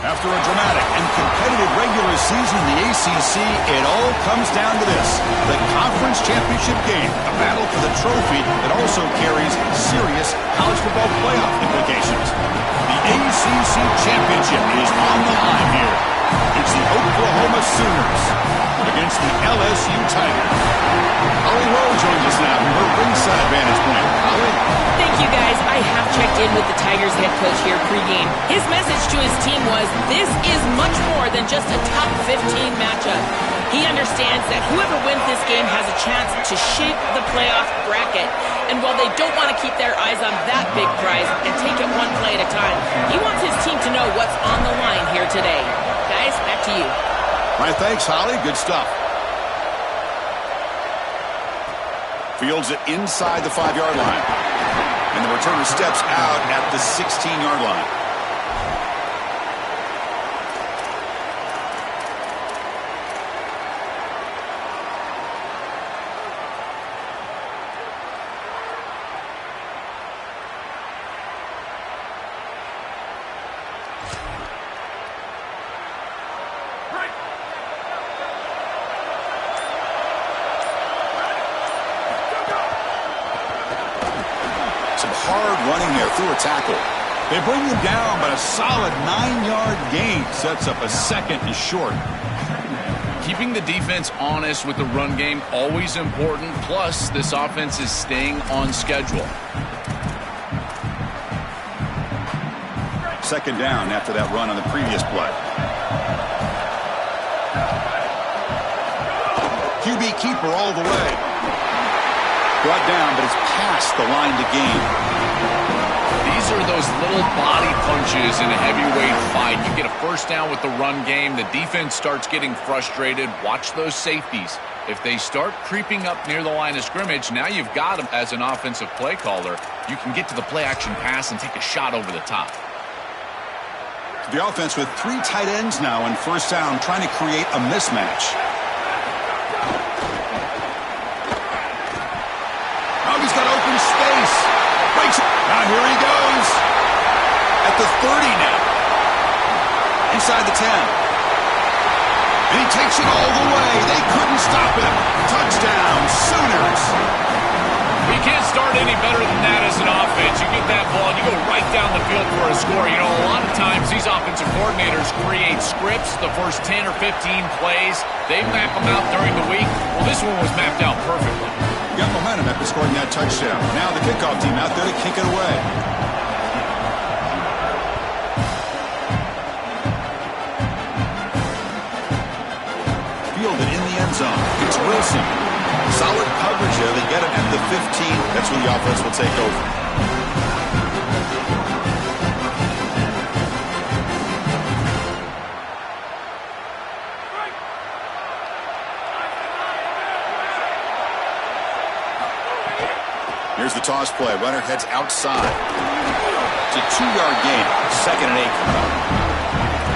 After a dramatic and competitive regular season in the ACC, it all comes down to this: the conference championship game, a battle for the trophy that also carries serious college football playoff implications. The ACC championship is on the line here. It's the Oklahoma Sooners against the LSU Tigers. Holly Rowe joins us now from her ringside vantage point. Holly? Thank you, guys. I have checked in with the Tigers head coach here pregame. His message to his team was, this is much more than just a top 15 matchup. He understands that whoever wins this game has a chance to shape the playoff bracket. And while they don't want to keep their eyes on that big prize and take it one play at a time, he wants his team to know what's on the line here today. Guys, back to you. All right, thanks, Holly. Good stuff. Fields it inside the 5-yard line. And the returner steps out at the 16-yard line. Hard running there through a tackle. They bring him down, but a solid 9-yard gain sets up a second and short. Keeping the defense honest with the run game, always important. Plus, this offense is staying on schedule. Second down after that run on the previous play. QB keeper all the way. Brought down, but it's past the line to gain. These are those little body punches in a heavyweight fight. You get a first down with the run game. The defense starts getting frustrated. Watch those safeties. If they start creeping up near the line of scrimmage, now you've got them as an offensive play caller. You can get to the play-action pass and take a shot over the top. The offense with 3 tight ends now in first down, trying to create a mismatch. Oh, he's got open space. Breaks it. Now here he goes. At the 30 now. Inside the 10. And he takes it all the way. They couldn't stop him. Touchdown, Sooners. You can't start any better than that as an offense. You get that ball and you go right down the field for a score. You know, a lot of times these offensive coordinators create scripts, the first 10 or 15 plays. They map them out during the week. Well, this one was mapped out perfectly. Got momentum after scoring that touchdown. Now the kickoff team out there to kick it away. Fielded in the end zone. It's Wilson. Solid coverage there. They get him at the 15. That's where the offense will take over. Here's the toss play. Runner heads outside. It's a 2-yard gain. Second and 8 coming up.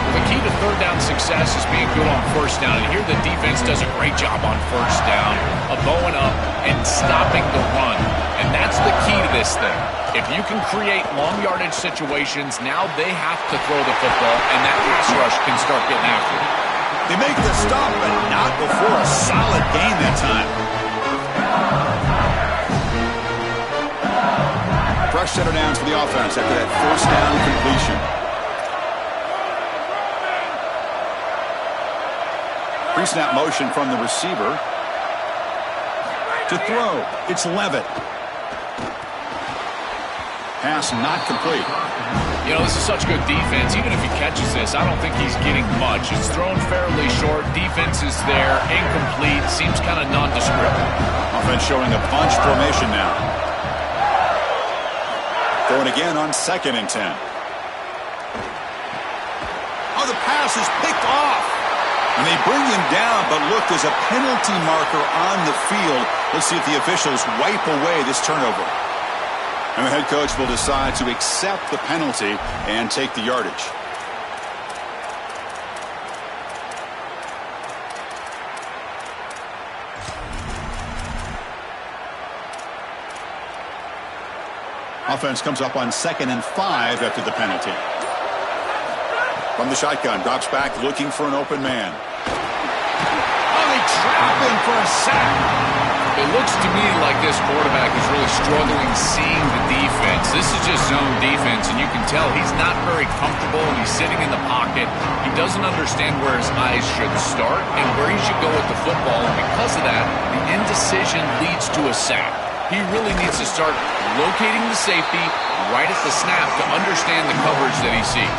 The key to third down success is being good on first down. And here the defense does a great job on first down of going up and stopping the run. And that's the key to this thing. If you can create long yardage situations, now they have to throw the football, and that pass rush can start getting after it. They make the stop, but not before a solid gain that time. Fresh center downs for the offense after that first down completion. Pre-snap motion from the receiver. To throw, it's Levitt. Pass not complete. You know, this is such good defense. Even if he catches this, I don't think he's getting much. It's thrown fairly short. Defense is there. Incomplete. Seems kind of nondescript. Offense showing a bunch formation now. Going again on 2nd and 10. Oh, the pass is picked off. And they bring him down, but look, there's a penalty marker on the field. Let's see if the officials wipe away this turnover. And the head coach will decide to accept the penalty and take the yardage. Offense comes up on 2nd and 5 after the penalty. From the shotgun, drops back looking for an open man. Oh, they trap him for a sack. It looks to me like this quarterback is really struggling seeing the defense. This is just zone defense, and you can tell he's not very comfortable, and he's sitting in the pocket. He doesn't understand where his eyes should start and where he should go with the football, and because of that, the indecision leads to a sack. He really needs to start locating the safety right at the snap to understand the coverage that he sees.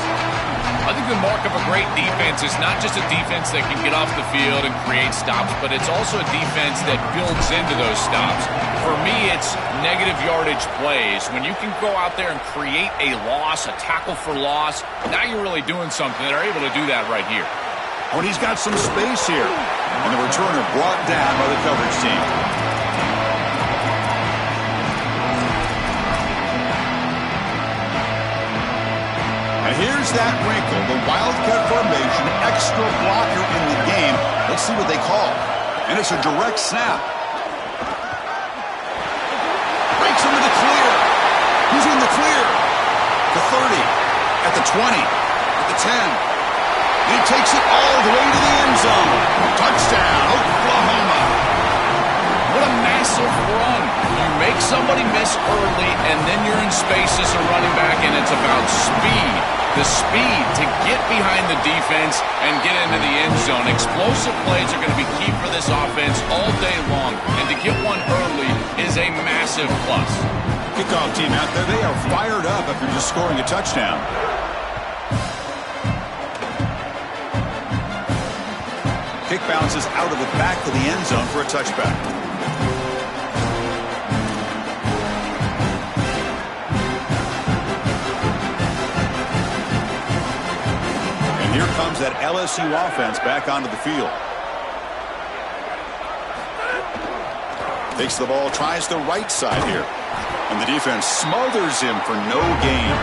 I think the mark of a great defense is not just a defense that can get off the field and create stops, but it's also a defense that builds into those stops. For me, it's negative yardage plays. When you can go out there and create a loss, a tackle for loss, now you're really doing something. They're able to do that right here. When he's got some space here, and the returner brought down by the coverage team. Here's that wrinkle, the Wildcat formation, extra blocker in the game. Let's see what they call. And it's a direct snap. Breaks into the clear. Who's in the clear? The 30, at the 20, at the 10. And he takes it all the way to the end zone. Touchdown, Oklahoma. What a massive run. You make somebody miss early, and then you're in space as a running back, and it's about speed. The speed to get behind the defense and get into the end zone. Explosive plays are going to be key for this offense all day long, and to get one early is a massive plus. Kickoff team out there, they are fired up after just scoring a touchdown. Kick bounces out of the back of the end zone for a touchback. Here comes that LSU offense back onto the field. Takes the ball, tries the right side here. And the defense smothers him for no gain.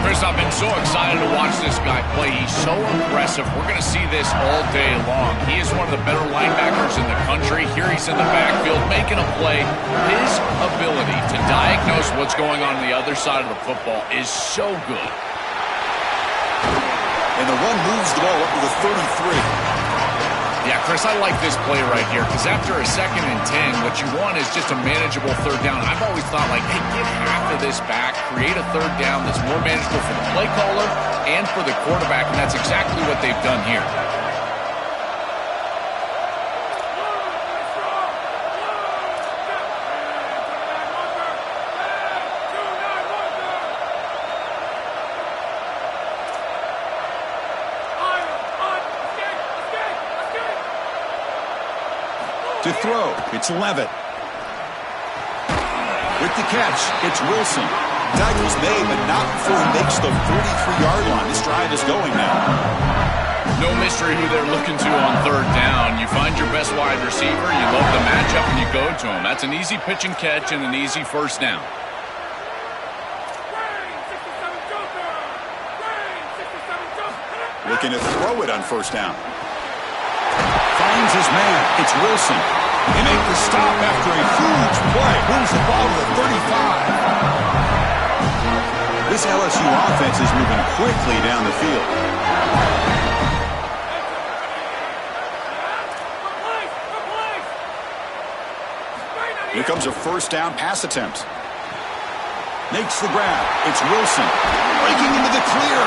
Chris, I've been so excited to watch this guy play. He's so impressive. We're going to see this all day long. He is one of the better linebackers in the country. Here he's in the backfield making a play. His ability to diagnose what's going on the other side of the football is so good. And the run moves the ball up to the 33. Yeah, Chris, I like this play right here because after a 2nd and 10, what you want is just a manageable third down. I've always thought, like, hey, get half of this back, create a third down that's more manageable for the play caller and for the quarterback, and that's exactly what they've done here. To throw, it's Levitt. With the catch, it's Wilson. Tackle's made, but not before he makes the 43-yard line. This drive is going now. No mystery who they're looking to on third down. You find your best wide receiver, you love the matchup, and you go to him. That's an easy pitch and catch and an easy first down. Looking to throw it on first down. Finds his man. It's Wilson. They make the stop after a huge play. Moves the ball to the 35. This LSU offense is moving quickly down the field. Here comes a first down pass attempt. Makes the grab. It's Wilson. Breaking into the clear.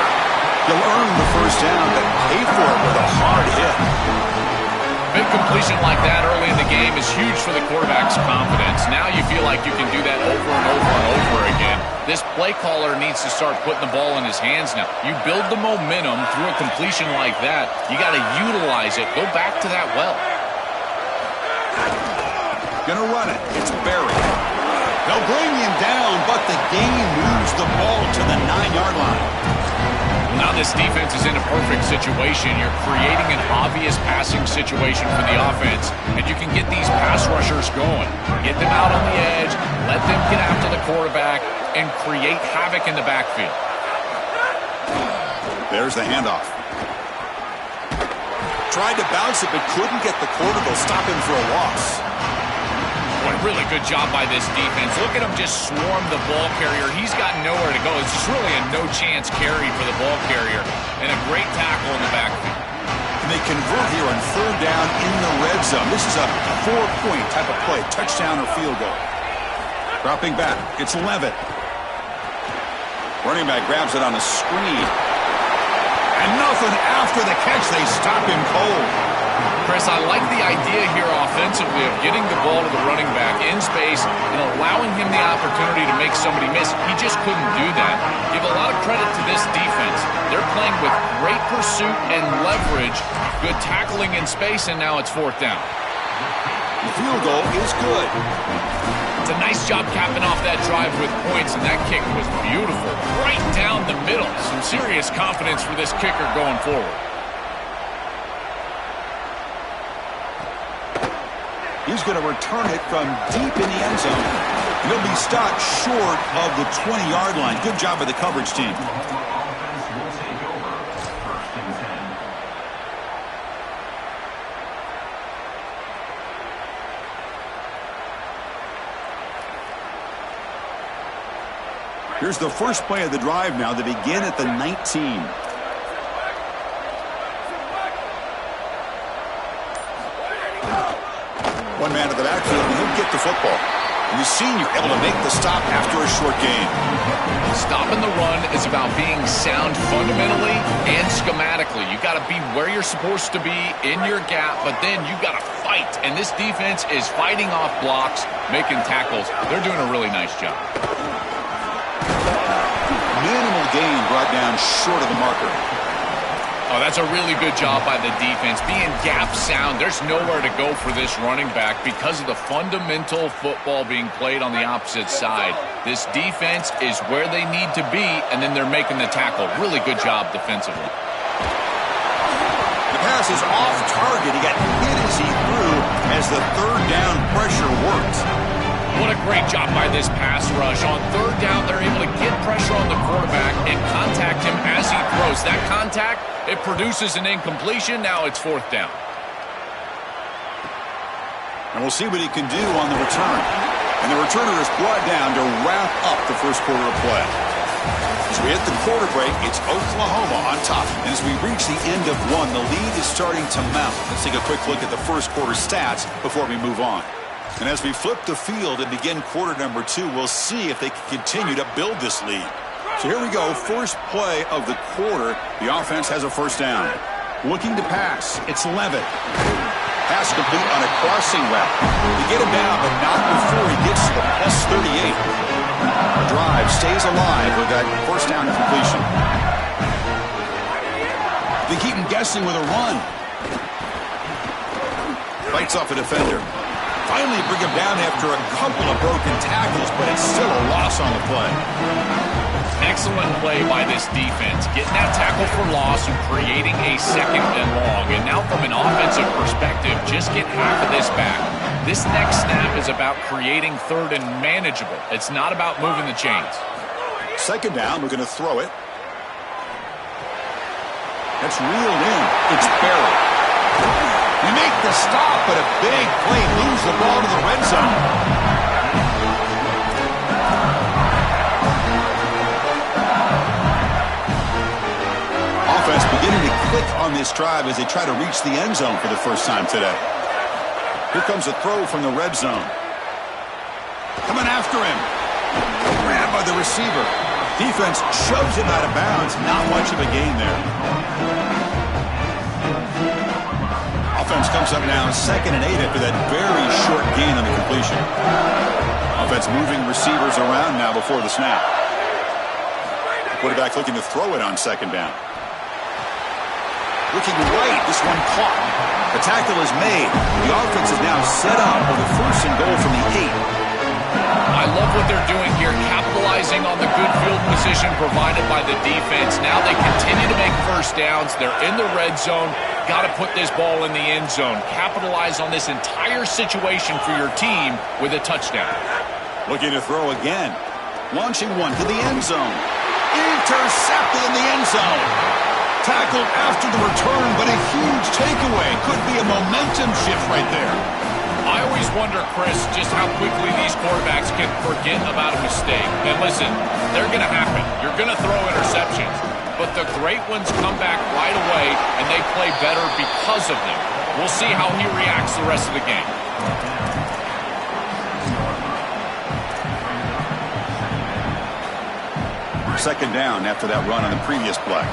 He'll earn the first down, but pay for it with a hard hit. Big completion like that early in the game is huge for the quarterback's confidence. Now you feel like you can do that over and over and over again. This play caller needs to start putting the ball in his hands now. You build the momentum through a completion like that. You got to utilize it. Go back to that well. Gonna run it. It's Barry. They'll bring him down, but the game moves the ball to the 9-yard line. Now this defense is in a perfect situation. You're creating an obvious passing situation for the offense, and you can get these pass rushers going. Get them out on the edge, let them get after the quarterback, and create havoc in the backfield. There's the handoff. Tried to bounce it, but couldn't get the quarter. They'll stop him for a loss. Boy, really good job by this defense. Look at him just swarm the ball carrier. He's got nowhere to go. It's just really a no-chance carry for the ball carrier. And a great tackle in the backfield. And they convert here on third down in the red zone. This is a 4-point type of play, touchdown or field goal. Dropping back, it's Levitt. Running back grabs it on a screen. And nothing after the catch. They stop him cold. Chris, I like the idea here offensively of getting the ball to the running back in space and allowing him the opportunity to make somebody miss. He just couldn't do that. Give a lot of credit to this defense. They're playing with great pursuit and leverage, good tackling in space, and now it's fourth down. The field goal is good. It's a nice job capping off that drive with points, and that kick was beautiful. Right down the middle. Some serious confidence for this kicker going forward. He's going to return it from deep in the end zone. And he'll be stopped short of the 20-yard line. Good job by the coverage team. Here's the first play of the drive now. They begin at the 19. One man at the backfield, and he'll get the football. And the senior able to make the stop after a short gain. Stopping the run is about being sound fundamentally and schematically. You got to be where you're supposed to be in your gap, but then you got to fight. And this defense is fighting off blocks, making tackles. They're doing a really nice job. Minimal gain brought down short of the marker. Oh, that's a really good job by the defense. Being gap sound, there's nowhere to go for this running back because of the fundamental football being played on the opposite side. This defense is where they need to be, and then they're making the tackle. Really good job defensively. The pass is off target. He got hit as he threw as the third down pressure worked. What a great job by this pass rush. On third down, they're able to get pressure on the quarterback and contact him as he throws. That contact, it produces an incompletion. Now it's fourth down. And we'll see what he can do on the return. And the returner is brought down to wrap up the first quarter of play. As we hit the quarter break, it's Oklahoma on top. And as we reach the end of one, the lead is starting to mount. Let's take a quick look at the first quarter stats before we move on. And as we flip the field and begin quarter number two, we'll see if they can continue to build this lead. So here we go, first play of the quarter. The offense has a first down. Looking to pass, it's Levitt. Pass complete on a crossing route. They get him down, but not before he gets to the plus 38. The drive stays alive with that first down completion. They keep him guessing with a run. Fights off a defender. Finally bring him down after a couple of broken tackles, but it's still a loss on the play. Excellent play by this defense. Getting that tackle for loss and creating a second and long. And now from an offensive perspective, just get half of this back. This next snap is about creating third and manageable. It's not about moving the chains. Second down, we're going to throw it. That's reeled in. It's Barry. We make the stop, but a big play moves the ball to the red zone. Offense beginning to click on this drive as they try to reach the end zone for the first time today. Here comes a throw from the red zone. Coming after him. Grabbed by the receiver. Defense shoves him out of bounds. Not much of a gain there. Offense comes up now 2nd and 8 after that very short gain on the completion. Offense moving receivers around now before the snap. Quarterback looking to throw it on second down. Looking right, this one caught. The tackle is made. The offense is now set up with a first and goal from the 8. I love what they're doing here, capitalizing on the good field position provided by the defense. Now they continue to make first downs. They're in the red zone. Got to put this ball in the end zone. Capitalize on this entire situation for your team with a touchdown. Looking to throw again. Launching one to the end zone. Intercepted in the end zone. Tackled after the return, but a huge takeaway. Could be a momentum shift right there. I always wonder, Chris, just how quickly these quarterbacks can forget about a mistake. And listen, they're going to happen. You're going to throw interceptions. But the great ones come back right away, and they play better because of them. We'll see how he reacts the rest of the game. Second down after that run on the previous play.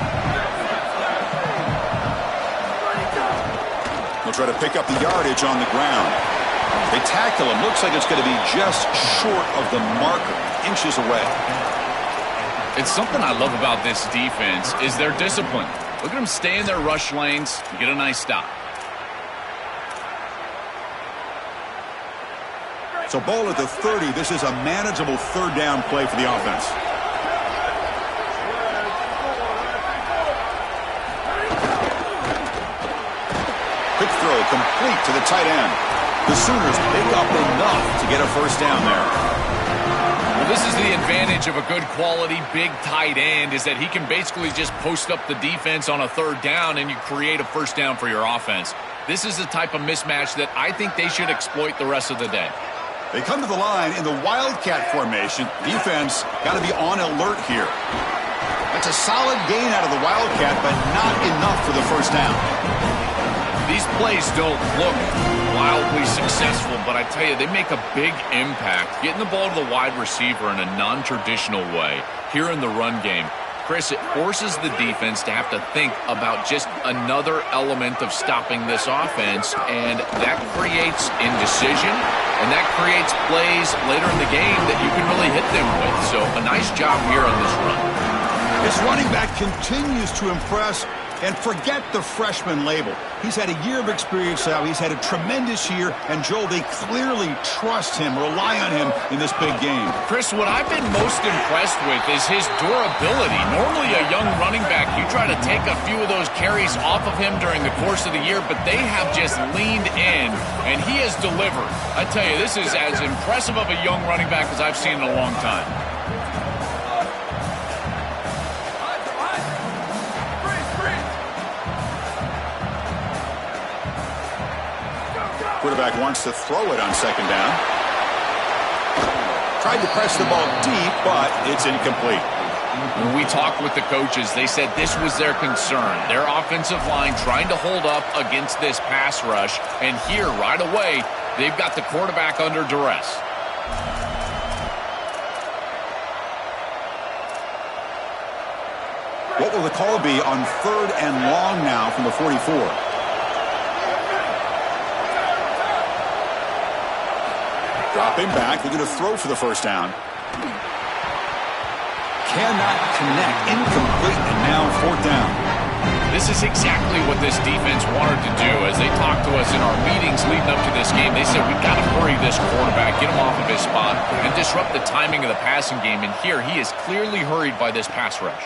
They'll try to pick up the yardage on the ground. They tackle him. Looks like it's going to be just short of the marker, inches away. It's something I love about this defense is their discipline. Look at them stay in their rush lanes and get a nice stop. So ball at the 30. This is a manageable third down play for the offense. Quick throw complete to the tight end. The Sooners pick up enough to get a first down there. Well, this is the advantage of a good quality big tight end is that he can basically just post up the defense on a third down and you create a first down for your offense. This is the type of mismatch that I think they should exploit the rest of the day. They come to the line in the Wildcat formation. Defense got to be on alert here. That's a solid gain out of the Wildcat, but not enough for the first down. These plays don't look wildly successful, but I tell you, they make a big impact. Getting the ball to the wide receiver in a non-traditional way here in the run game. Chris, it forces the defense to have to think about just another element of stopping this offense, and that creates indecision, and that creates plays later in the game that you can really hit them with. So a nice job here on this run. This running back continues to impress, and forget the freshman label. He's had a year of experience now. He's had a tremendous year, and Joel, they clearly trust him, rely on him in this big game. Chris, what I've been most impressed with is his durability. Normally a young running back, you try to take a few of those carries off of him during the course of the year, but they have just leaned in, and he has delivered. I tell you, this is as impressive of a young running back as I've seen in a long time. Quarterback wants to throw it on second down. Tried to press the ball deep, but it's incomplete. When we talked with the coaches, they said this was their concern. Their offensive line trying to hold up against this pass rush. And here, right away, they've got the quarterback under duress. What will the call be on third and long now from the 44? Dropping back, looking to throw for the first down. Cannot connect, incomplete, and now fourth down. This is exactly what this defense wanted to do. As they talked to us in our meetings leading up to this game, they said, we've got to hurry this quarterback, get him off of his spot, and disrupt the timing of the passing game. And here, he is clearly hurried by this pass rush.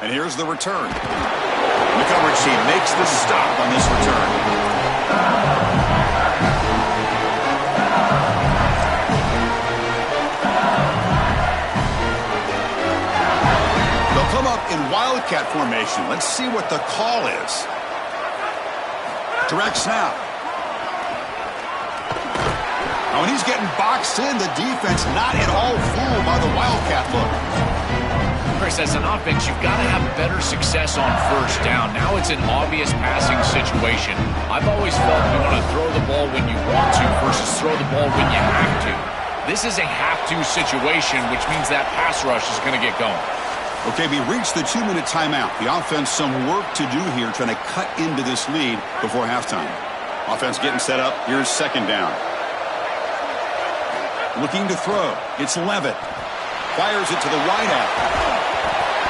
And here's the return. The coverage team makes the stop on this return. Come up in Wildcat formation. Let's see what the call is. Direct snap. Now, when he's getting boxed in, the defense not at all fooled by the Wildcat look. Chris, as an offense, you've got to have better success on first down. Now it's an obvious passing situation. I've always felt you want to throw the ball when you want to versus throw the ball when you have to. This is a have-to situation, which means that pass rush is going to get going. Okay, we reached the 2-minute timeout. The offense some work to do here, trying to cut into this lead before halftime. Offense getting set up. Here's second down. Looking to throw. It's Levitt. Fires it to the wideout.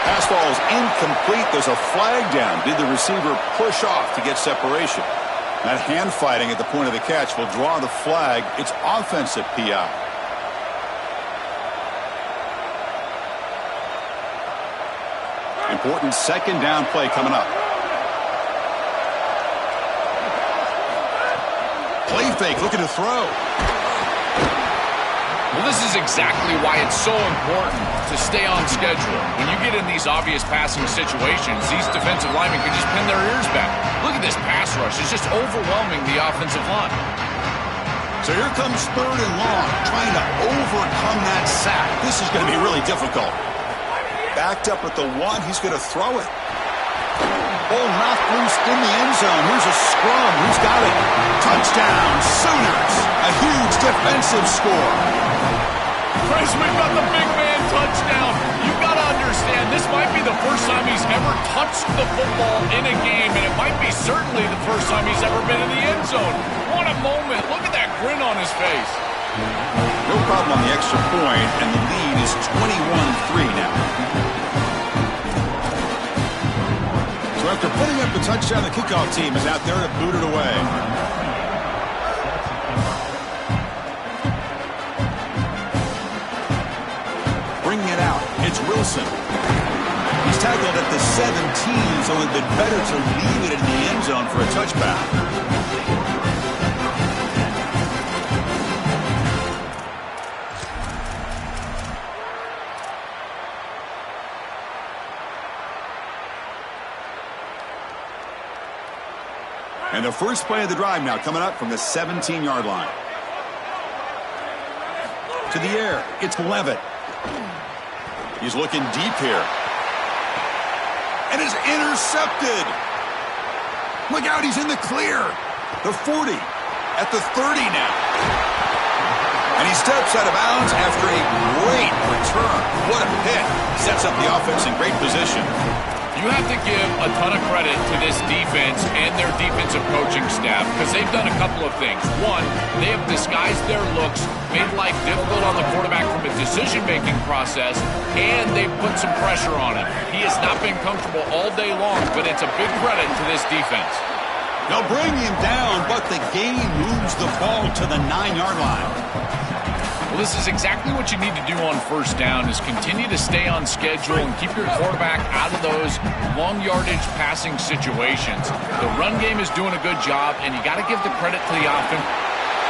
Pass ball is incomplete. There's a flag down. Did the receiver push off to get separation? That hand fighting at the point of the catch will draw the flag. It's offensive PI. Important second down play coming up. Play fake, looking to throw. Well, this is exactly why it's so important to stay on schedule. When you get in these obvious passing situations, these defensive linemen can just pin their ears back. Look at this pass rush. It's just overwhelming the offensive line. So here comes 3rd and long, trying to overcome that sack. This is going to be really difficult. Backed up at the 1, he's going to throw it. Ball knocked loose in the end zone. Here's a scrum. Who's got it? Touchdown, Sooners. A huge defensive score. Chris, we've got the big man touchdown. You've got to understand, this might be the first time he's ever touched the football in a game, and it might be certainly the first time he's ever been in the end zone. What a moment. Look at that grin on his face. No problem on the extra point, and the lead is 21-3 now. So after putting up the touchdown, the kickoff team is out there to boot it away. Bringing it out, it's Wilson. He's tackled at the 17, so it would have been better to leave it in the end zone for a touchback. And the first play of the drive now coming up from the 17-yard line. To the air, it's Levitt. He's looking deep here. And it's intercepted. Look out, he's in the clear. The 40, at the 30 now. And he steps out of bounds after a great return. What a pick. Sets up the offense in great position. You have to give a ton of credit to this defense and their defensive coaching staff because they've done a couple of things. One, they have disguised their looks, made life difficult on the quarterback from a decision-making process, and they've put some pressure on him. He has not been comfortable all day long, but it's a big credit to this defense. They'll bring him down, but the game moves the ball to the 9-yard line. Well, this is exactly what you need to do on first down is continue to stay on schedule and keep your quarterback out of those long yardage passing situations. The run game is doing a good job, and you got to give the credit to the offense.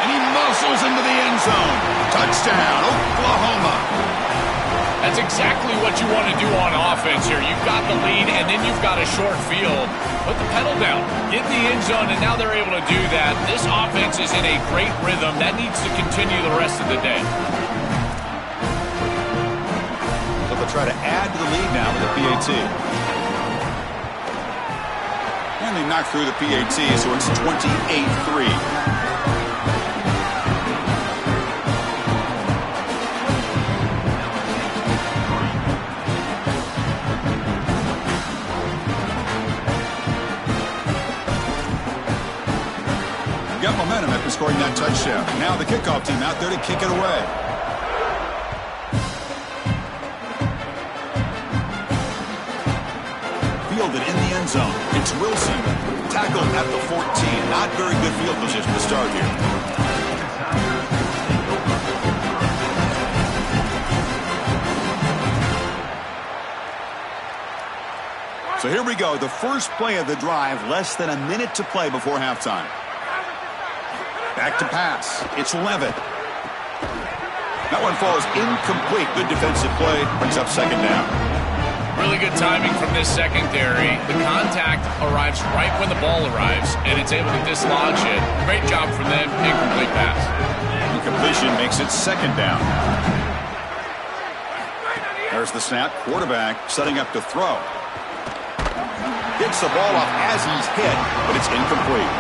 And he muscles into the end zone. Touchdown, Oklahoma. That's exactly what you want to do on offense here. You've got the lead, and then you've got a short field. Put the pedal down. Get in the end zone, and now they're able to do that. This offense is in a great rhythm. That needs to continue the rest of the day. So they'll try to add to the lead now with the PAT. And they knock through the PAT, so it's 28-3. Got momentum after scoring that touchdown. Now the kickoff team out there to kick it away. Fielded in the end zone. It's Wilson. Tackled at the 14. Not very good field position to start here. So here we go. The first play of the drive. Less than a minute to play before halftime. Back to pass. It's Levitt. That one falls incomplete. Good defensive play. Brings up second down. Really good timing from this secondary. The contact arrives right when the ball arrives, and it's able to dislodge it. Great job from them. Incomplete pass. Incompletion makes it second down. There's the snap. Quarterback setting up to throw. Gets the ball off as he's hit, but it's incomplete.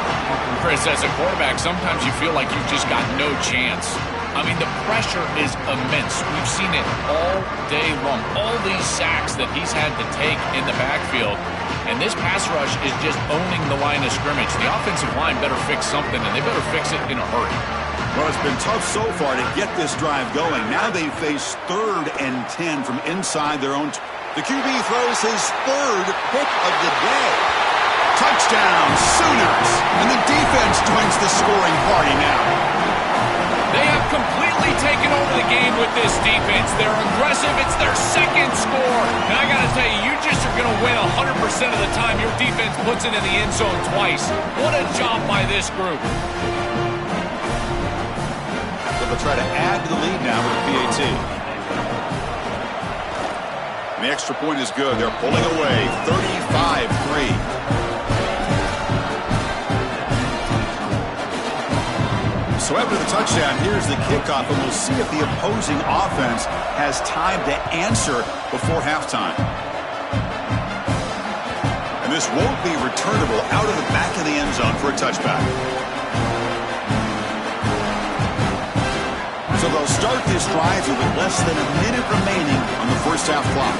Chris, as a quarterback, sometimes you feel like you've just got no chance. I mean, the pressure is immense. We've seen it all day long. All these sacks that he's had to take in the backfield. And this pass rush is just owning the line of scrimmage. The offensive line better fix something, and they better fix it in a hurry. Well, it's been tough so far to get this drive going. Now they face 3rd and 10 from inside their own. The QB throws his 3rd pick of the day. Touchdown, Sooners. And the defense joins the scoring party now. They have completely taken over the game with this defense. They're aggressive. It's their second score. And I got to tell you, you just are going to win 100% of the time your defense puts it in the end zone twice. What a job by this group. So they'll try to add to the lead now with the PAT. And the extra point is good. They're pulling away 35-3. So after the touchdown, here's the kickoff, and we'll see if the opposing offense has time to answer before halftime. And this won't be returnable out of the back of the end zone for a touchback. So they'll start this drive with less than a minute remaining on the first half clock.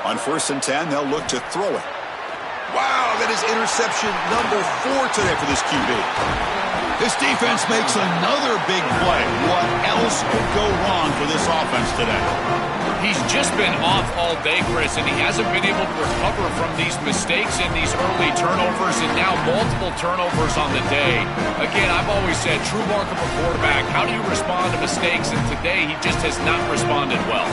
On 1st and 10, they'll look to throw it. Wow, that is interception number 4 today for this QB. This defense makes another big play. What else could go wrong for this offense today? He's just been off all day, Chris, and he hasn't been able to recover from these mistakes and these early turnovers, and now multiple turnovers on the day. Again, I've always said, true mark of a quarterback, how do you respond to mistakes? And today, he just has not responded well.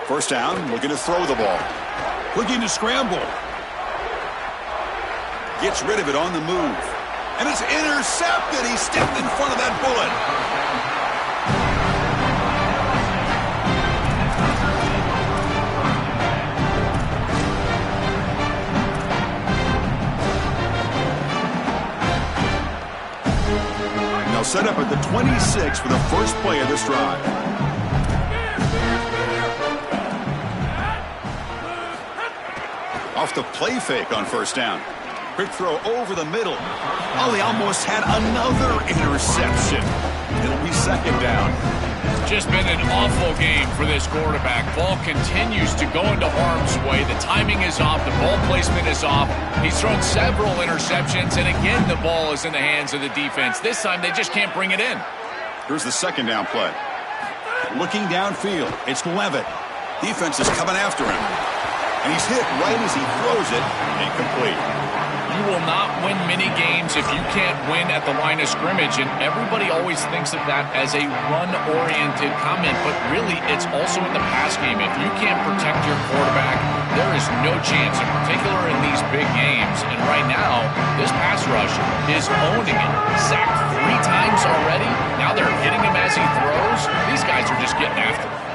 First down, looking to throw the ball. Looking to scramble. Gets rid of it on the move. And it's intercepted. He stepped in front of that bullet. They'll set up at the 26 for the first play of this drive. Off the play fake on first down. Quick throw over the middle. Oh, they almost had another interception. It'll be second down. Just been an awful game for this quarterback. Ball continues to go into harm's way. The timing is off. The ball placement is off. He's thrown several interceptions, and again, the ball is in the hands of the defense. This time, they just can't bring it in. Here's the second down play. Looking downfield. It's Levitt. Defense is coming after him. And he's hit right as he throws it. Incomplete. You will not win many games if you can't win at the line of scrimmage, and everybody always thinks of that as a run-oriented comment, but really it's also in the pass game. If you can't protect your quarterback, there is no chance, in particular in these big games. And right now, this pass rush is owning it. Sacked 3 times already. Now they're hitting him as he throws. These guys are just getting after him.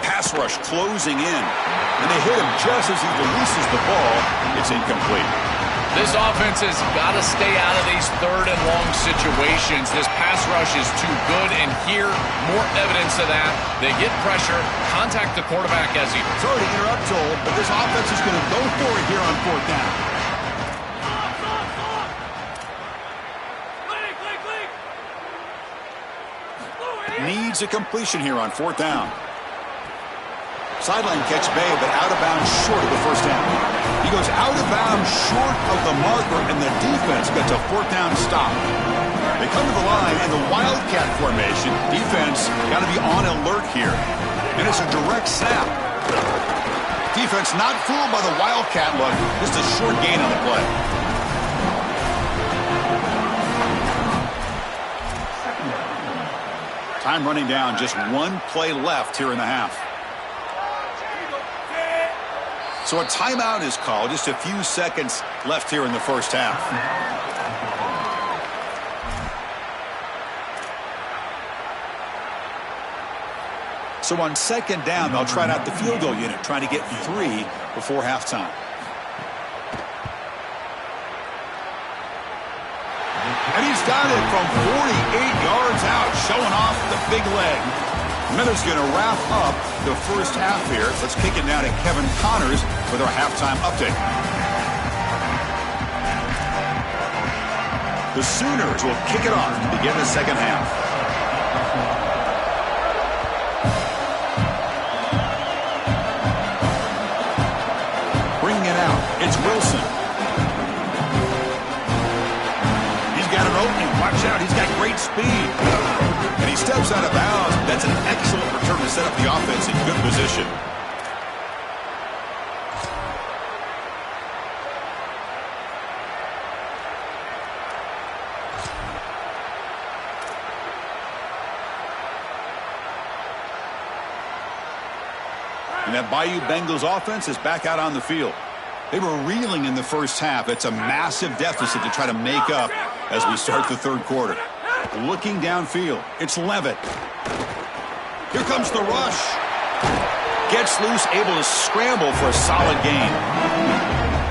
Pass rush closing in. And they hit him just as he releases the ball. It's incomplete. This offense has got to stay out of these 3rd and long situations. This pass rush is too good, and here, more evidence of that. They get pressure, contact the quarterback as he... Sorry to interrupt, Joel, but this offense is going to go for it here on 4th down. Needs a completion here on 4th down. Sideline catch Bay, but out of bounds short of the first down. He goes out of bounds short of the marker, and the defense gets a 4th down stop. They come to the line in the Wildcat formation. Defense got to be on alert here. And it's a direct snap. Defense not fooled by the Wildcat look. Just a short gain on the play. Time running down. Just 1 play left here in the half. So a timeout is called. Just a few seconds left here in the first half. So on 2nd down, they'll try out the field goal unit, trying to get 3 before halftime. And he's got it from 48 yards out, showing off the big leg. Miller's going to wrap up the first half here. Let's kick it down to Kevin Connors with our halftime update. The Sooners will kick it off to begin the second half. Bringing it out, it's Wilson. He's got an opening. Watch out, he's got great speed. And he steps out of bounds. That's an excellent return to set up the offense in good position. And that Bayou Bengals offense is back out on the field. They were reeling in the first half. It's a massive deficit to try to make up as we start the 3rd quarter. Looking downfield, it's Levitt. Here comes the rush. Gets loose, able to scramble for a solid gain.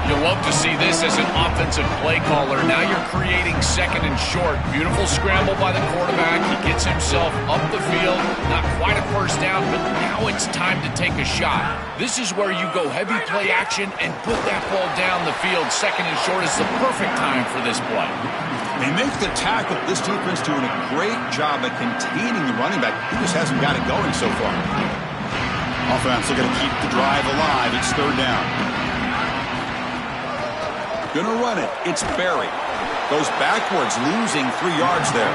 You'll love to see this as an offensive play caller. Now you're creating second and short. Beautiful scramble by the quarterback. He gets himself up the field. Not quite a first down, but now it's time to take a shot. This is where you go heavy play action and put that ball down the field. Second and short is the perfect time for this play. They make the tackle. This defense doing a great job at containing the running back. He just hasn't got it going so far. Offense looking to keep the drive alive. It's third down. Gonna run it. It's Barry. Goes backwards, losing 3 yards there.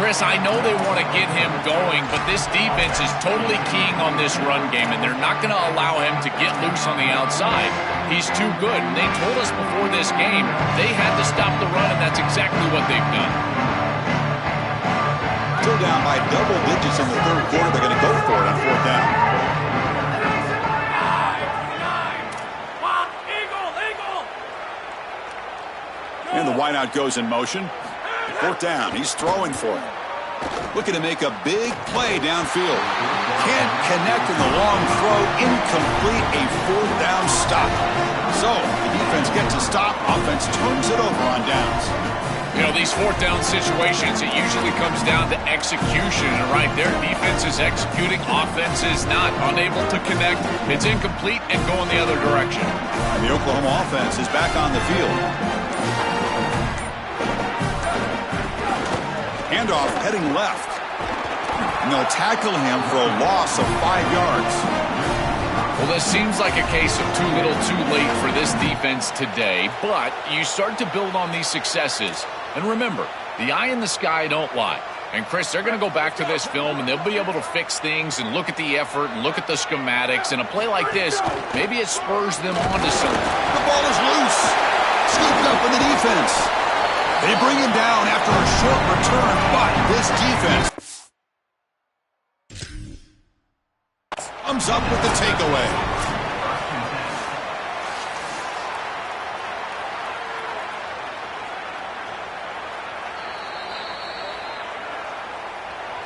Chris, I know they want to get him going, but this defense is totally keying on this run game, and they're not going to allow him to get loose on the outside. He's too good. And they told us before this game they had to stop the run, and that's exactly what they've done. Still down by double digits in the third quarter. They're going to go for it on fourth down. And the wideout goes in motion. Fourth down. He's throwing for it. Looking to make a big play downfield. Can't connect in the long throw. Incomplete. A fourth down stop. So the defense gets a stop. Offense turns it over on downs. You know, these fourth down situations, it usually comes down to execution. And right there, defense is executing. Offense is not. Unable to connect. It's incomplete and going the other direction. And the Oklahoma offense is back on the field. Handoff heading left. And they'll tackle him for a loss of 5 yards. Well, this seems like a case of too little too late for this defense today, but you start to build on these successes. And remember, the eye in the sky don't lie. And, Chris, they're going to go back to this film, and they'll be able to fix things and look at the effort and look at the schematics. And a play like this, maybe it spurs them on to something. The ball is loose. Scooped up in the defense. They bring him down after a short return, but this defense comes up with the takeaway.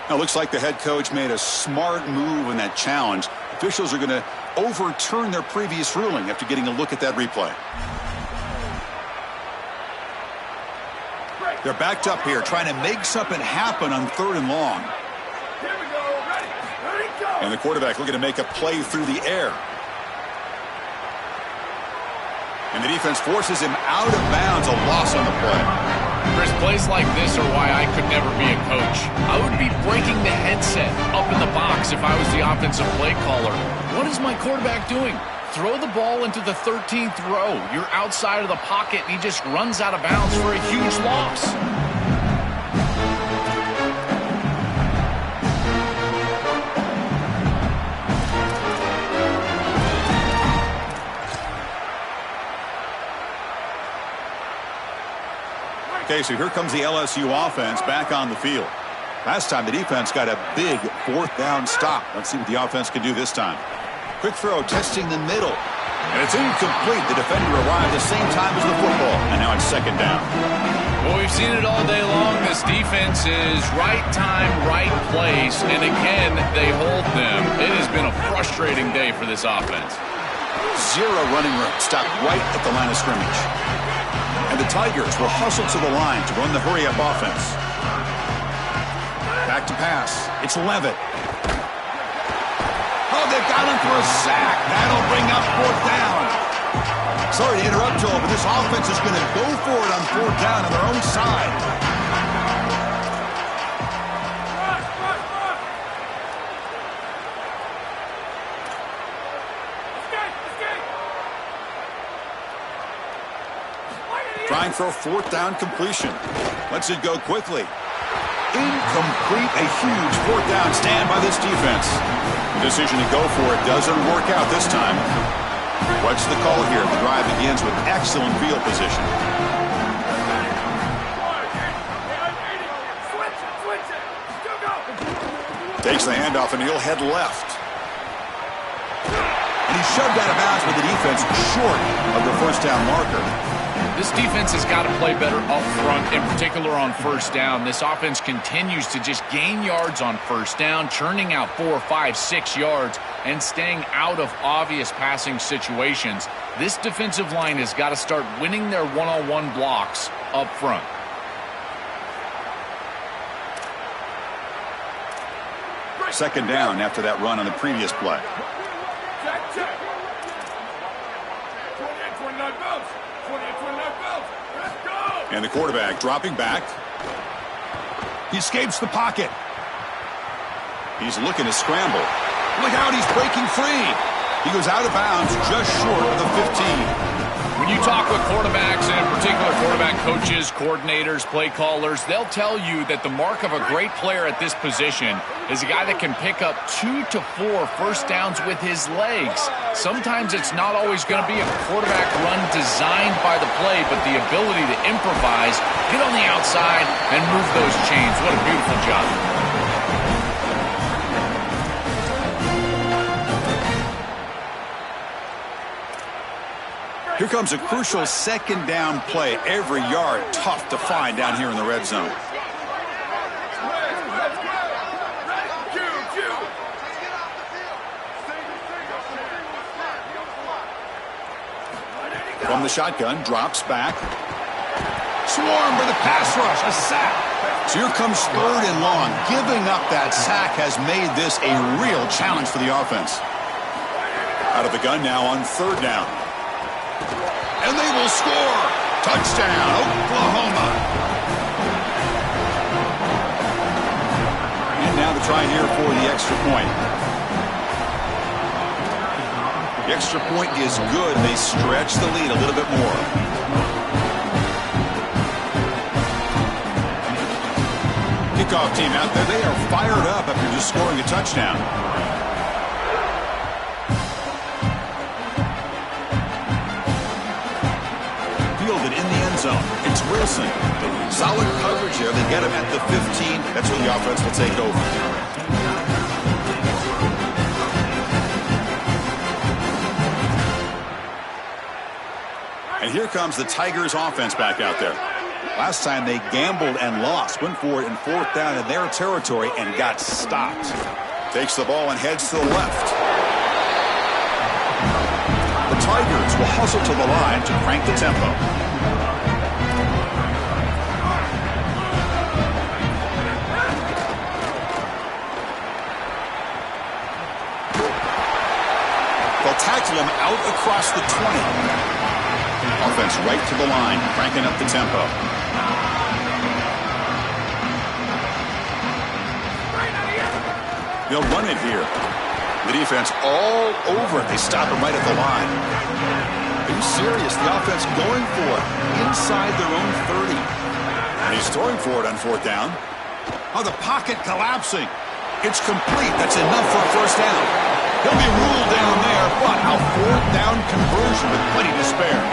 Now, looks like the head coach made a smart move in that challenge. Officials are going to overturn their previous ruling after getting a look at that replay. They're backed up here, trying to make something happen on third and long. Here we go. Ready, go. And the quarterback looking to make a play through the air. And the defense forces him out of bounds, a loss on the play. Chris, plays like this are why I could never be a coach. I would be breaking the headset up in the box if I was the offensive play caller. What is my quarterback doing? Throw the ball into the 13th row. You're outside of the pocket, and he just runs out of bounds for a huge loss. Okay, so here comes the LSU offense back on the field. Last time the defense got a big fourth down stop. Let's see what the offense can do this time. Quick throw, testing the middle. And it's incomplete. The defender arrived at the same time as the football. And now it's second down. Well, we've seen it all day long. This defense is right time, right place. And again, they hold them. It has been a frustrating day for this offense. Zero running room. Stopped right at the line of scrimmage. And the Tigers will hustle to the line to run the hurry-up offense. Back to pass. It's Levitt. Oh, they've got him for a sack. That'll bring up fourth down. Sorry to interrupt, Joel, but this offense is going to go for it on fourth down on their own side. Trying for a fourth down completion. Lets it go quickly. Incomplete. A huge fourth down stand by this defense. The decision to go for it doesn't work out this time. What's the call here? The drive begins with excellent field position. Takes the handoff and he'll head left. And he shoved out of bounds with the defense short of the first down marker. This defense has got to play better up front, in particular on first down. This offense continues to just gain yards on first down, churning out 4, 5, 6 yards, and staying out of obvious passing situations. This defensive line has got to start winning their one-on-one blocks up front. Second down after that run on the previous play. Check, check. 28, 29 bells. 28, 29 bells. Let's go. And the quarterback dropping back. He escapes the pocket. He's looking to scramble. Look out, he's breaking free. He goes out of bounds just short of the 15. When you talk with quarterbacks, and in particular quarterback coaches, coordinators, play callers, they'll tell you that the mark of a great player at this position is a guy that can pick up 2 to 4 first downs with his legs. Sometimes it's not always going to be a quarterback run designed by the play, but the ability to improvise, get on the outside, and move those chains. What a beautiful job. Here comes a crucial second down play. Every yard tough to find down here in the red zone. From the shotgun, drops back. Swarmed by the pass rush, a sack. So here comes 3rd and long. Giving up that sack has made this a real challenge for the offense. Out of the gun now on 3rd down. And they will score. Touchdown, Oklahoma. And now the try here for the extra point. The extra point is good. They stretch the lead a little bit more. Kickoff team out there. They are fired up after just scoring a touchdown. Fielded in the end zone. It's Wilson. Solid coverage here. They get him at the 15. That's when the offense will take over. And here comes the Tigers offense back out there. Last time they gambled and lost. Went for it in 4th down in their territory and got stopped. Takes the ball and heads to the left. The Tigers will hustle to the line to crank the tempo. They'll tackle him out across the 20. Offense right to the line, cranking up the tempo. They'll run it here. The defense all over it. They stop him right at the line. Are you serious? The offense going for it inside their own 30. And he's throwing for it on 4th down. Oh, the pocket collapsing. It's complete. That's enough for a first down. He'll be ruled down there, but a 4th down conversion with plenty to spare.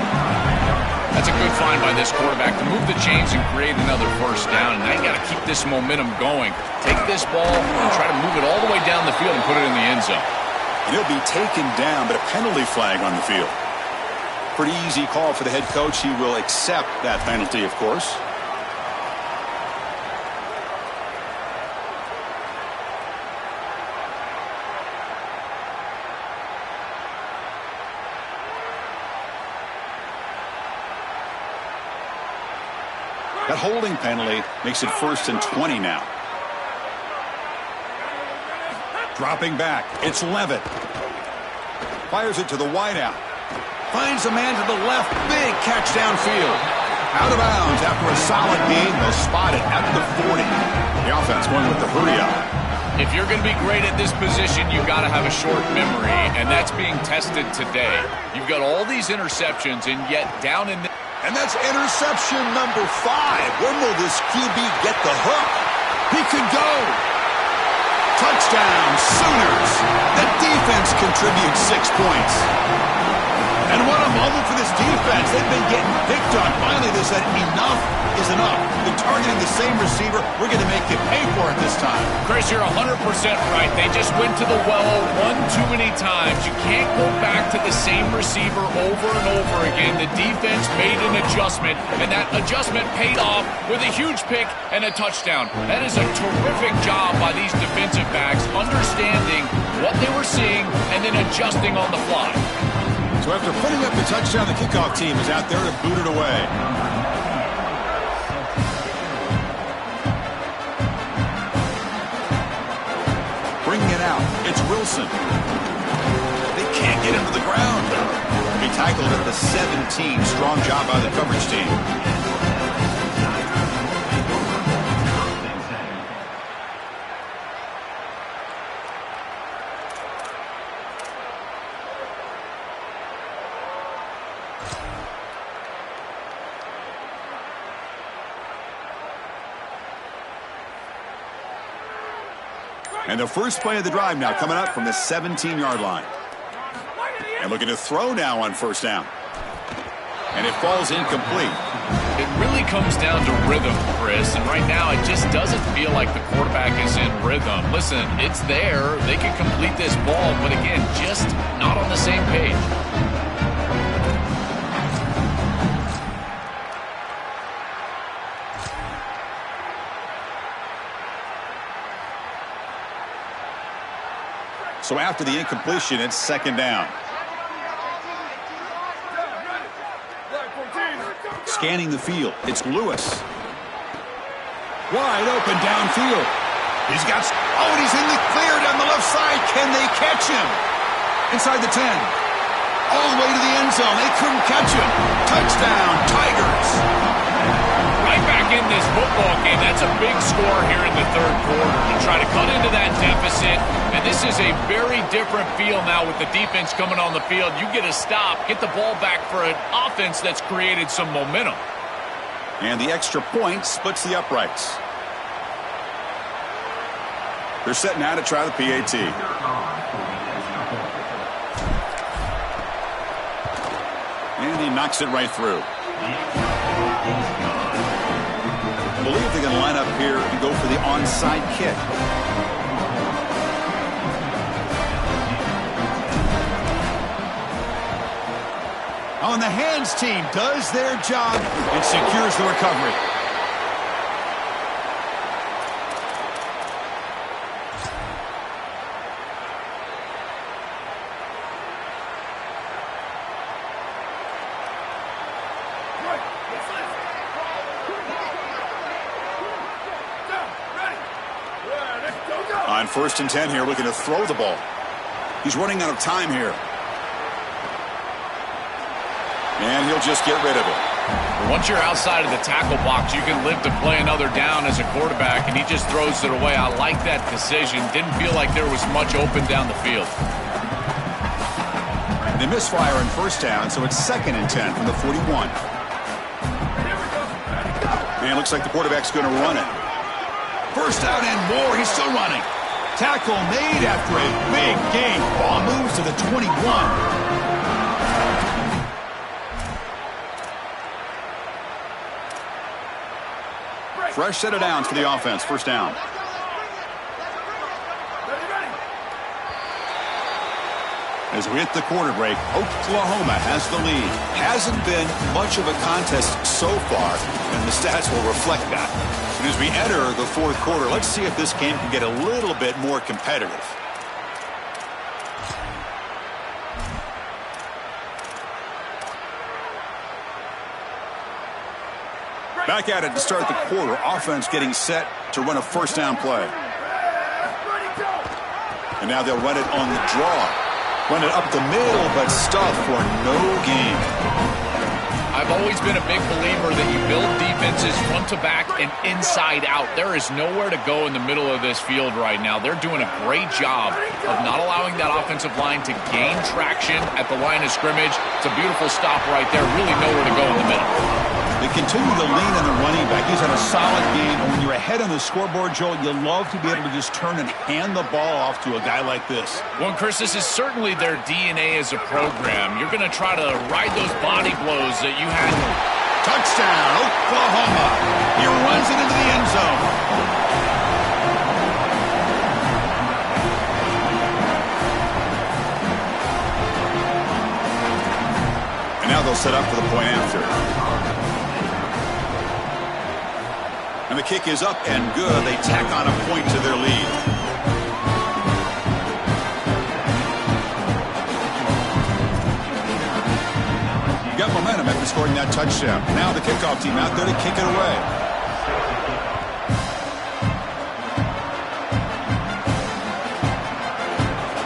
That's a good find by this quarterback to move the chains and create another first down. And now you got to keep this momentum going. Take this ball and try to move it all the way down the field and put it in the end zone. And he'll be taken down, but a penalty flag on the field. Pretty easy call for the head coach. He will accept that penalty, of course. That holding penalty makes it 1st and 20 now. Dropping back. It's Levitt. Fires it to the wideout. Finds a man to the left. Big catch downfield. Out of bounds after a solid gain. They'll spot it at the 40. The offense going with the hurry up. If you're going to be great at this position, you've got to have a short memory, and that's being tested today. You've got all these interceptions, and yet down in the... And that's interception number 5. When will this QB get the hook? He could go. Touchdown, Sooners. The defense contributes 6 points. And what a moment for this defense. They've been getting picked on. Finally, they said enough is enough. They're targeting the same receiver. We're going to make you pay for it this time. Chris, you're 100% right. They just went to the well one too many times. You can't go back to the same receiver over and over again. The defense made an adjustment, and that adjustment paid off with a huge pick and a touchdown. That is a terrific job by these defensive backs, understanding what they were seeing and then adjusting on the fly. So after putting up the touchdown, the kickoff team is out there to boot it away. Bringing it out, it's Wilson. They can't get him to the ground. He tackled at the 17. Strong job by the coverage team. And the first play of the drive now coming up from the 17-yard line. And looking to throw now on first down. And it falls incomplete. It really comes down to rhythm, Chris. And right now it just doesn't feel like the quarterback is in rhythm. Listen, it's there. They can complete this ball. But again, just not on the same page. So after the incompletion, it's second down. Scanning the field, it's Lewis. Wide open downfield. He's got, and he's in the clear down the left side. Can they catch him? Inside the 10. All the way to the end zone. They couldn't catch him. Touchdown, Tigers. Right back in this football game. That's a big score here in the third quarter to try to cut into that deficit. And this is a very different feel now with the defense coming on the field. You get a stop, get the ball back for an offense that's created some momentum. And the extra point splits the uprights. They're set now to try the PAT. And he knocks it right through. I believe they're going to line up here and go for the onside kick. On the hands team does their job and secures the recovery. On first and 10 here, looking to throw the ball. He's running out of time here. And he'll just get rid of it. Once you're outside of the tackle box, you can live to play another down as a quarterback, and he just throws it away. I like that decision. Didn't feel like there was much open down the field. They misfire on first down, so it's second and 10 from the 41. And it looks like the quarterback's going to run it. First down and more. He's still running. Tackle made after a big gain. Ball moves to the 21. Fresh set of downs for the offense. First down. As we hit the quarter break, Oklahoma has the lead. Hasn't been much of a contest so far, and the stats will reflect that. And as we enter the fourth quarter, let's see if this game can get a little bit more competitive. Back at it to start the quarter. Offense getting set to run a first down play. And now they'll run it on the draw. Run it up the middle, but stuff for no gain. I've always been a big believer that you build defenses front to back and inside out. There is nowhere to go in the middle of this field right now. They're doing a great job of not allowing that offensive line to gain traction at the line of scrimmage. It's a beautiful stop right there. Really nowhere to go in the middle. They continue to lean on the running back. He's had a solid game. And when you're ahead on the scoreboard, Joel, you love to be able to just turn and hand the ball off to a guy like this. Well, Chris, this is certainly their DNA as a program. You're going to try to ride those body blows that you had. Touchdown, Oklahoma. He runs it into the end zone. And now they'll set up for the point after. And the kick is up and good. They tack on a point to their lead. You got momentum after scoring that touchdown. Now the kickoff team out there to kick it away.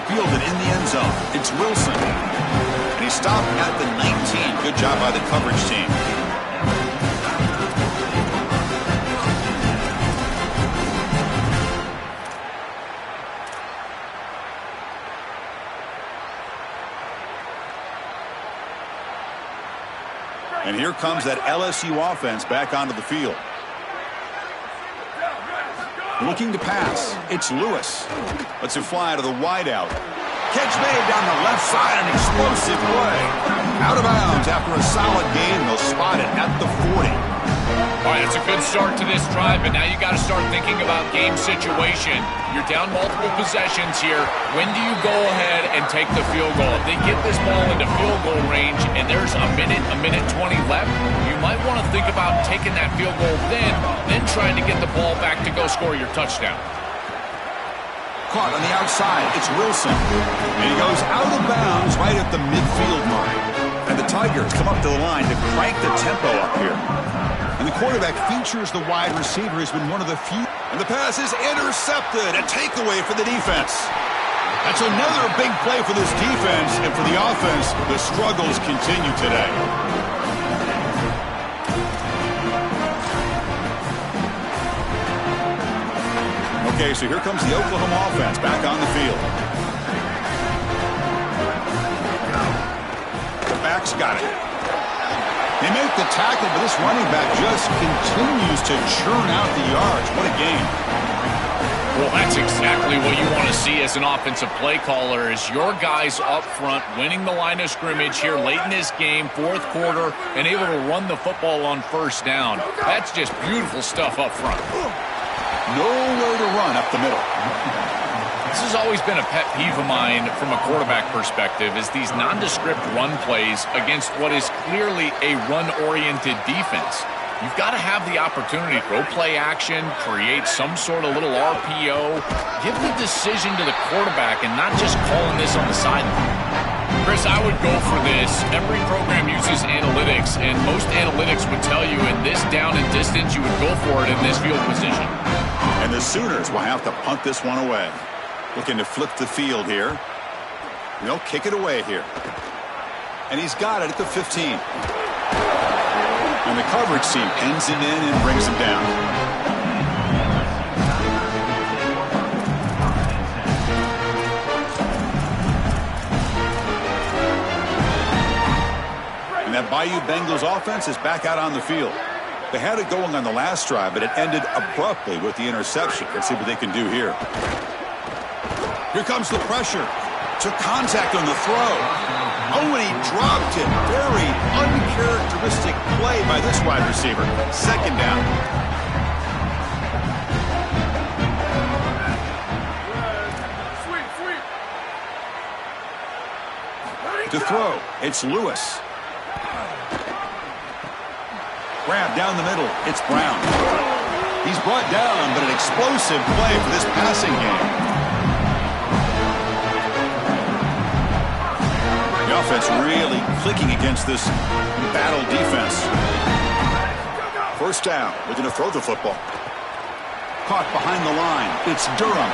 Fielded in the end zone. It's Wilson. And he stopped at the 19. Good job by the coverage team. And here comes that LSU offense back onto the field. Looking to pass. It's Lewis. Lets it fly to the wideout. Catch made down the left side. An explosive play. Out of bounds after a solid game. They'll spot it at the 40. All right, it's a good start to this drive, but now you got to start thinking about game situation. You're down multiple possessions here. When do you go ahead and take the field goal? If they get this ball into field goal range and there's a minute 20 left, you might want to think about taking that field goal then trying to get the ball back to go score your touchdown. Caught on the outside. It's Wilson. And he goes out of bounds right at the midfield mark. And the Tigers come up to the line to crank the tempo up here. And the quarterback features the wide receiver. Has been one of the few. And the pass is intercepted. A takeaway for the defense. That's another big play for this defense. And for the offense, the struggles continue today. Okay, so here comes the Oklahoma offense back on the field. The back's got it. They make the tackle, but this running back just continues to churn out the yards. What a game. Well, that's exactly what you want to see as an offensive play caller is your guys up front winning the line of scrimmage here late in this game, fourth quarter, and able to run the football on first down. That's just beautiful stuff up front. Nowhere to run up the middle. This has always been a pet peeve of mine from a quarterback perspective is these nondescript run plays against what is clearly a run-oriented defense. You've got to have the opportunity to throw play action, create some sort of little RPO, give the decision to the quarterback and not just calling this on the sideline. Chris, I would go for this. Every program uses analytics, and most analytics would tell you in this down and distance, you would go for it in this field position. And the Sooners will have to punt this one away. Looking to flip the field here. They'll kick it away here. And he's got it at the 15. And the coverage team pins him in and brings him down. And that Bayou Bengals offense is back out on the field. They had it going on the last drive, but it ended abruptly with the interception. Let's see what they can do here. Here comes the pressure. Took contact on the throw. Oh, and he dropped it. Very uncharacteristic play by this wide receiver. Second down. To throw, it's Lewis. Grab down the middle. It's Brown. He's brought down, but an explosive play for this passing game. The offense really clicking against this embattled defense. First down. We're going to throw the football. Caught behind the line. It's Durham.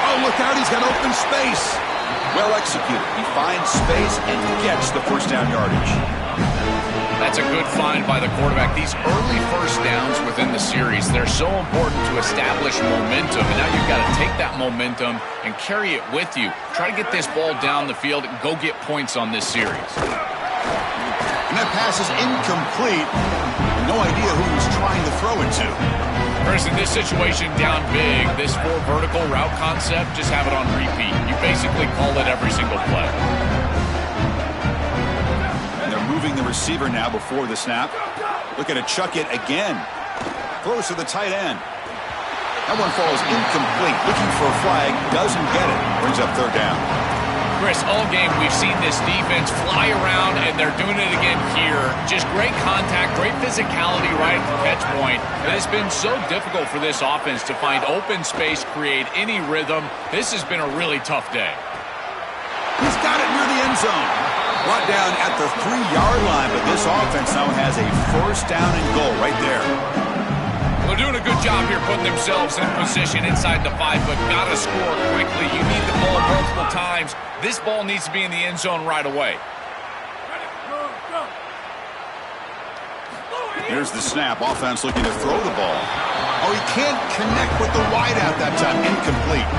Oh, look out. He's got open space. Well executed. He finds space and gets the first down yardage. That's a good find by the quarterback. These early first downs within the series, they're so important to establish momentum. And now you've got to take that momentum and carry it with you. Try to get this ball down the field and go get points on this series. And that pass is incomplete. No idea who he was trying to throw it to. Chris, in this situation down big, this 4 vertical route concept, just have it on repeat. You basically call it every single play. And they're moving the receiver now before the snap. Look at it, chuck it again. Throws to the tight end. That one falls incomplete. Looking for a flag, doesn't get it. Brings up 3rd down. Chris, all game we've seen this defense fly around, and they're doing it again here. Just great contact, great physicality right at the catch point. It has been so difficult for this offense to find open space, create any rhythm. This has been a really tough day. He's got it near the end zone. Brought down at the 3-yard line, but this offense now has a 1st down and goal right there. They're doing a good job here putting themselves in position inside the 5, but got to score quickly. You need the ball multiple times. This ball needs to be in the end zone right away. Here's the snap. Offense looking to throw the ball. Oh, he can't connect with the wideout that time. Incomplete.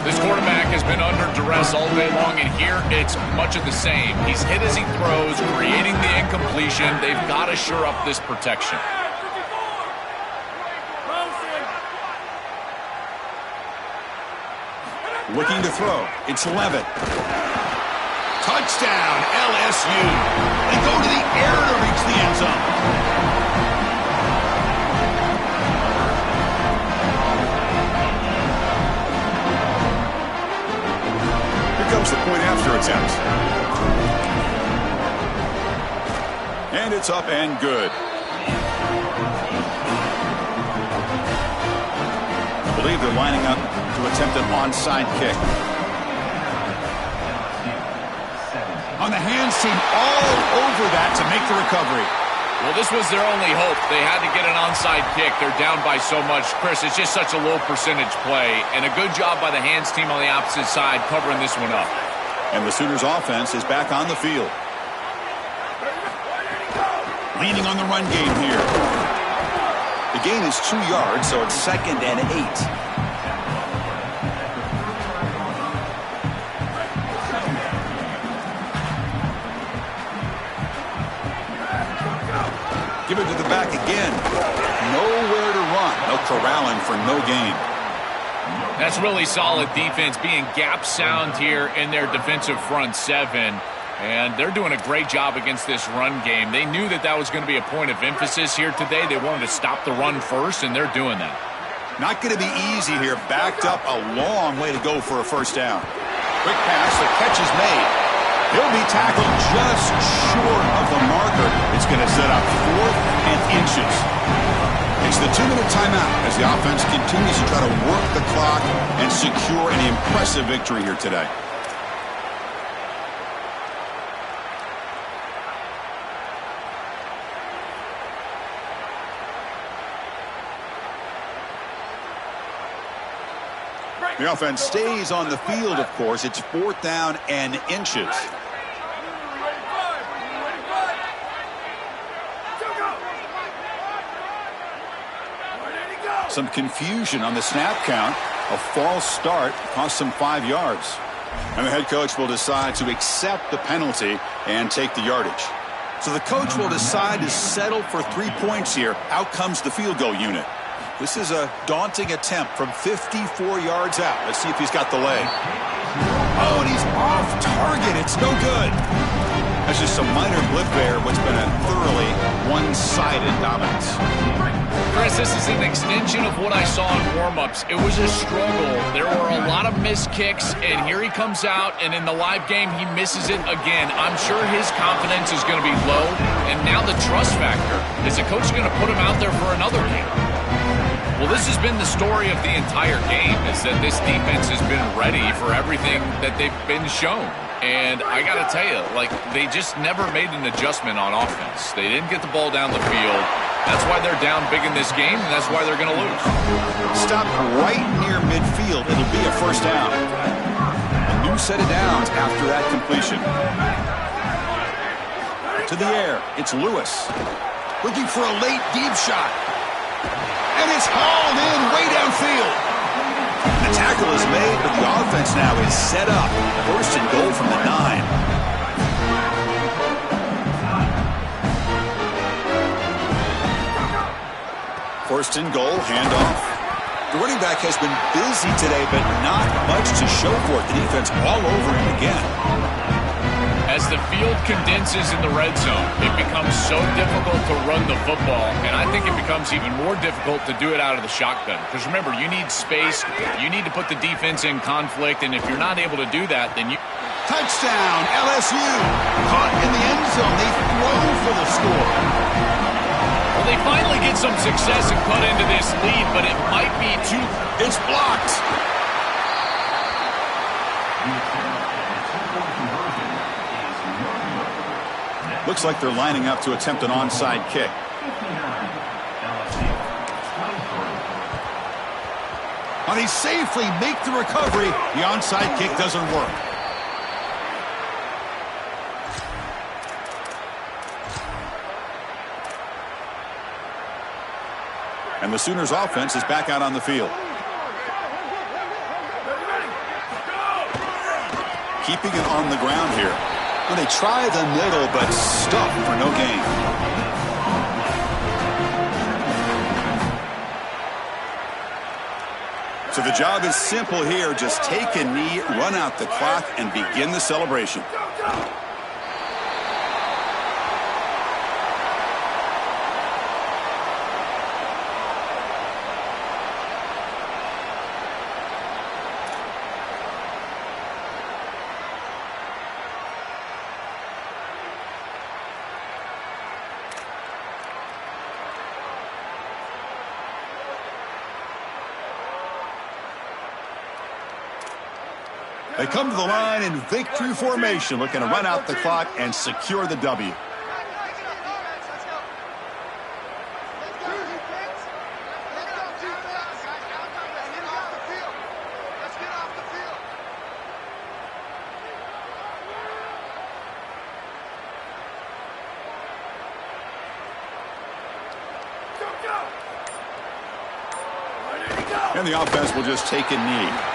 This quarterback has been under duress all day long, and here it's much of the same. He's hit as he throws, creating the incompletion. They've got to shore up this protection. Looking to throw. It's Levitt. Touchdown, LSU. They go to the air to reach the end zone. Here comes the point after attempt. And it's up and good. I believe they're lining up to attempt an onside kick. On the hands team all over that to make the recovery. Well, this was their only hope. They had to get an onside kick. They're down by so much. Chris, it's just such a low percentage play. And a good job by the hands team on the opposite side covering this one up. And the Sooners offense is back on the field. Leaning on the run game here. The gain is 2 yards, so it's 2nd and 8. Give it to the back again. Nowhere to run. No corralling for no gain. That's really solid defense, being gap sound here in their defensive front 7. And they're doing a great job against this run game. They knew that that was going to be a point of emphasis here today. They wanted to stop the run first, and they're doing that. Not going to be easy here. Backed up a long way to go for a 1st down. Quick pass. The catch is made. He'll be tackled just short of the marker. It's going to set up 4th and inches. It's the 2-minute timeout as the offense continues to try to work the clock and secure an impressive victory here today. The offense stays on the field, of course. It's 4th down and inches. Some confusion on the snap count. A false start cost them 5 yards. And the head coach will decide to accept the penalty and take the yardage. So the coach will decide to settle for 3 points here. Out comes the field goal unit. This is a daunting attempt from 54 yards out. Let's see if he's got the leg. Oh, and he's off target. It's no good. That's just some minor blip there, what's been a thoroughly one-sided dominance. Chris, this is an extension of what I saw in warm-ups. It was a struggle. There were a lot of missed kicks, and here he comes out, and in the live game, he misses it again. I'm sure his confidence is going to be low, and now the trust factor. Is the coach going to put him out there for another game? Well, this has been the story of the entire game, is that this defense has been ready for everything that they've been shown. And I got to tell you, they just never made an adjustment on offense. They didn't get the ball down the field. That's why they're down big in this game, and that's why they're going to lose. Stop right near midfield. It'll be a 1st down. A new set of downs after that completion. To the air, it's Lewis. Looking for a late deep shot. And it's hauled in way downfield. The tackle is made, but the offense now is set up. 1st and goal from the 9. First and goal, handoff. The running back has been busy today, but not much to show for it. The defense all over him again. As the field condenses in the red zone, it becomes so difficult to run the football, and I think it becomes even more difficult to do it out of the shotgun. Because remember, you need space, you need to put the defense in conflict, and if you're not able to do that, then you... Touchdown, LSU. Caught in the end zone. They throw for the score. Well, they finally get some success and cut into this lead, but it might be too... It's blocked. Looks like they're lining up to attempt an onside kick. Well, they safely make the recovery. The onside kick doesn't work. And the Sooners offense is back out on the field. Keeping it on the ground here. Well, they try the middle, but stuck for no gain. So the job is simple here. Just take a knee, run out the clock, and begin the celebration. They come to the line in victory formation, looking to run out the clock and secure the W. And the offense will just take a knee.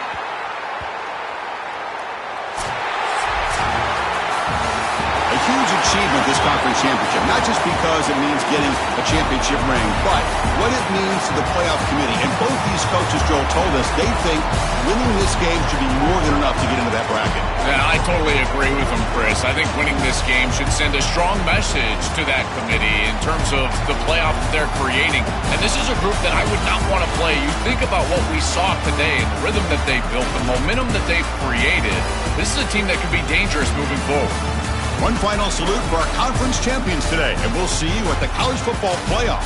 Huge achievement, this conference championship, not just because it means getting a championship ring, but what it means to the playoff committee. And both these coaches, Joel, told us they think winning this game should be more than enough to get into that bracket. Yeah, I totally agree with them, Chris. I think winning this game should send a strong message to that committee in terms of the playoff that they're creating. And this is a group that I would not want to play. You think about what we saw today and the rhythm that they built, the momentum that they've created. This is a team that could be dangerous moving forward. One final salute for our conference champions today, and we'll see you at the College Football Playoff.